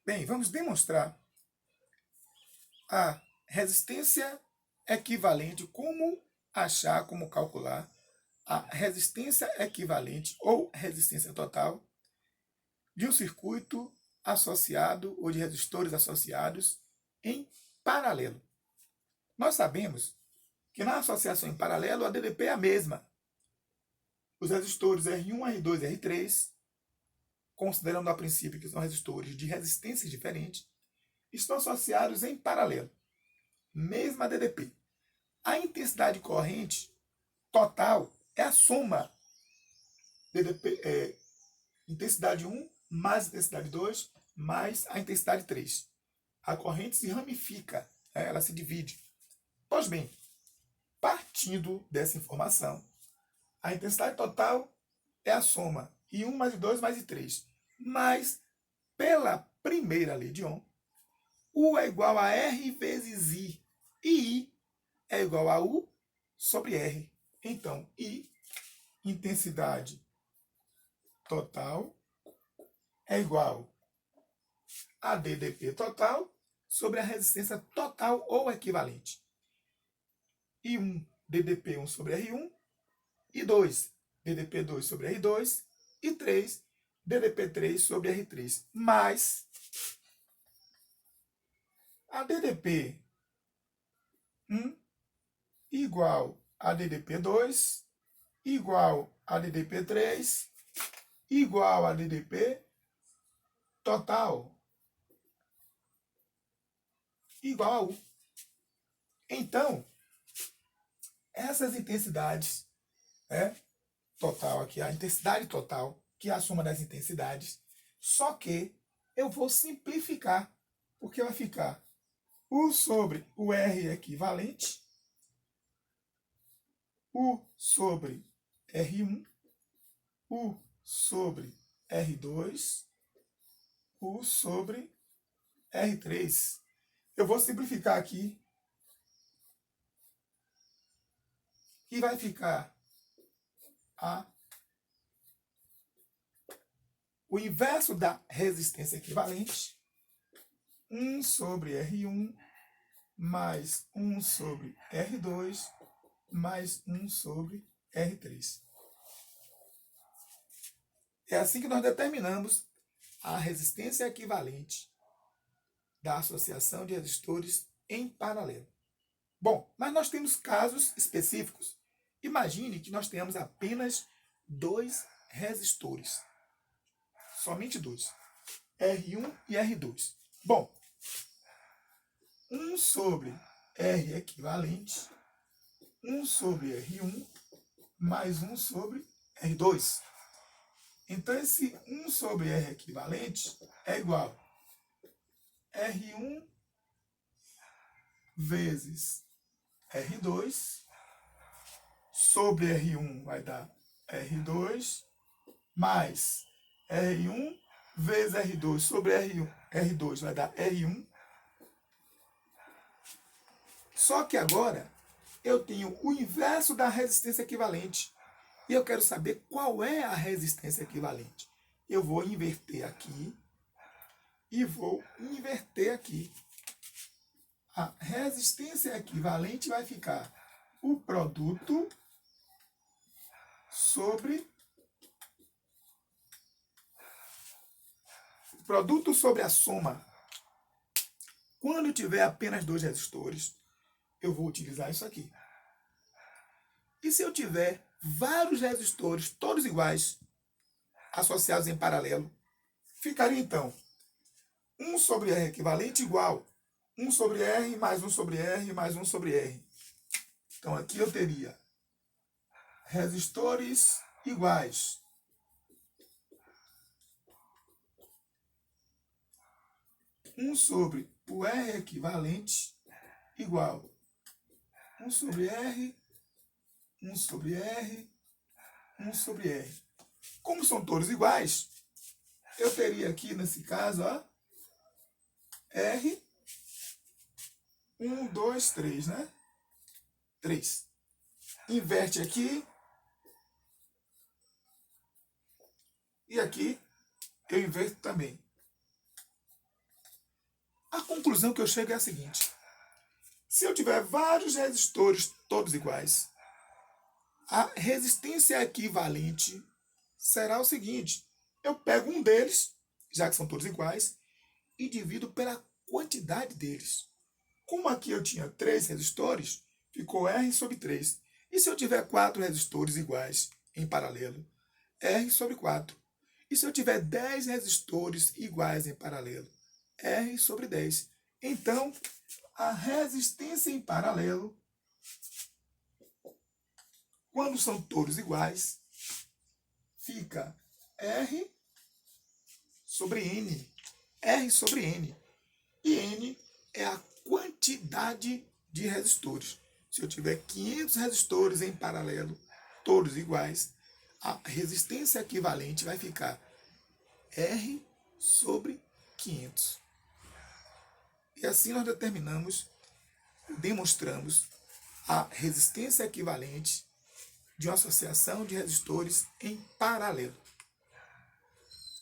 Bem, vamos demonstrar a resistência equivalente, como calcular a resistência equivalente ou resistência total de um circuito associado ou de resistores associados em paralelo. Nós sabemos que na associação em paralelo a DDP é a mesma. Os resistores R1, R2 e R3, considerando a princípio que são resistores de resistências diferentes, estão associados em paralelo. Mesma DDP. A intensidade corrente total é a soma DDP, intensidade 1 mais intensidade 2 mais a intensidade 3. A corrente se ramifica, ela se divide. Pois bem, partindo dessa informação, a intensidade total é a soma I1 mais I2 mais I3. Mas, pela primeira lei de Ohm, U é igual a R vezes I. E I é igual a U sobre R. Então, I, intensidade total, é igual a DDP total sobre a resistência total ou equivalente. I1, DDP1 sobre R1, I2, DDP2 sobre R2, e 3, DDP3 sobre R3. Mais a DDP1 igual a DDP2 igual a DDP3 igual a DDP total igual a U. Então, essas intensidades, total aqui, a intensidade total, que é a soma das intensidades, só que eu vou simplificar, porque vai ficar U sobre o R equivalente, U sobre R1, U sobre R2, U sobre R3. Eu vou simplificar aqui e vai ficar o inverso da resistência equivalente, 1 sobre R1 mais 1 sobre R2 mais 1 sobre R3. É assim que nós determinamos a resistência equivalente da associação de resistores em paralelo. Bom, mas nós temos casos específicos. Imagine que nós tenhamos apenas 2 resistores. Somente 2. R1 e R2. Bom, 1 sobre R equivalente, 1 sobre R1 mais 1 sobre R2. Então, esse 1 sobre R equivalente é igual a R1 vezes R2 sobre R1 vai dar R2 mais R1 vezes R2 sobre R2 vai dar R1. Só que agora eu tenho o inverso da resistência equivalente. E eu quero saber qual é a resistência equivalente. Eu vou inverter aqui e vou inverter aqui. A resistência equivalente vai ficar o produto sobre a soma. Quando eu tiver apenas 2 resistores, eu vou utilizar isso aqui. E se eu tiver vários resistores, todos iguais, associados em paralelo, ficaria então 1 sobre R equivalente igual 1 sobre R mais 1 sobre R mais 1 sobre R. Então aqui eu teria resistores iguais. Um sobre o R equivalente igual 1 sobre R, 1 sobre R, 1 sobre R. Como são todos iguais, eu teria aqui, nesse caso, R, 1, 2, 3, né? 3. Inverte aqui. E aqui eu inverto também. A conclusão que eu chego é a seguinte: se eu tiver vários resistores todos iguais, a resistência equivalente será o seguinte: eu pego um deles, já que são todos iguais, e divido pela quantidade deles. Como aqui eu tinha 3 resistores, ficou R sobre 3. E se eu tiver 4 resistores iguais em paralelo? R sobre 4. E se eu tiver 10 resistores iguais em paralelo? R sobre 10. Então, a resistência em paralelo, quando são todos iguais, fica R sobre N. R sobre N. E N é a quantidade de resistores. Se eu tiver 500 resistores em paralelo, todos iguais, a resistência equivalente vai ficar R sobre 500. E assim nós demonstramos a resistência equivalente de uma associação de resistores em paralelo.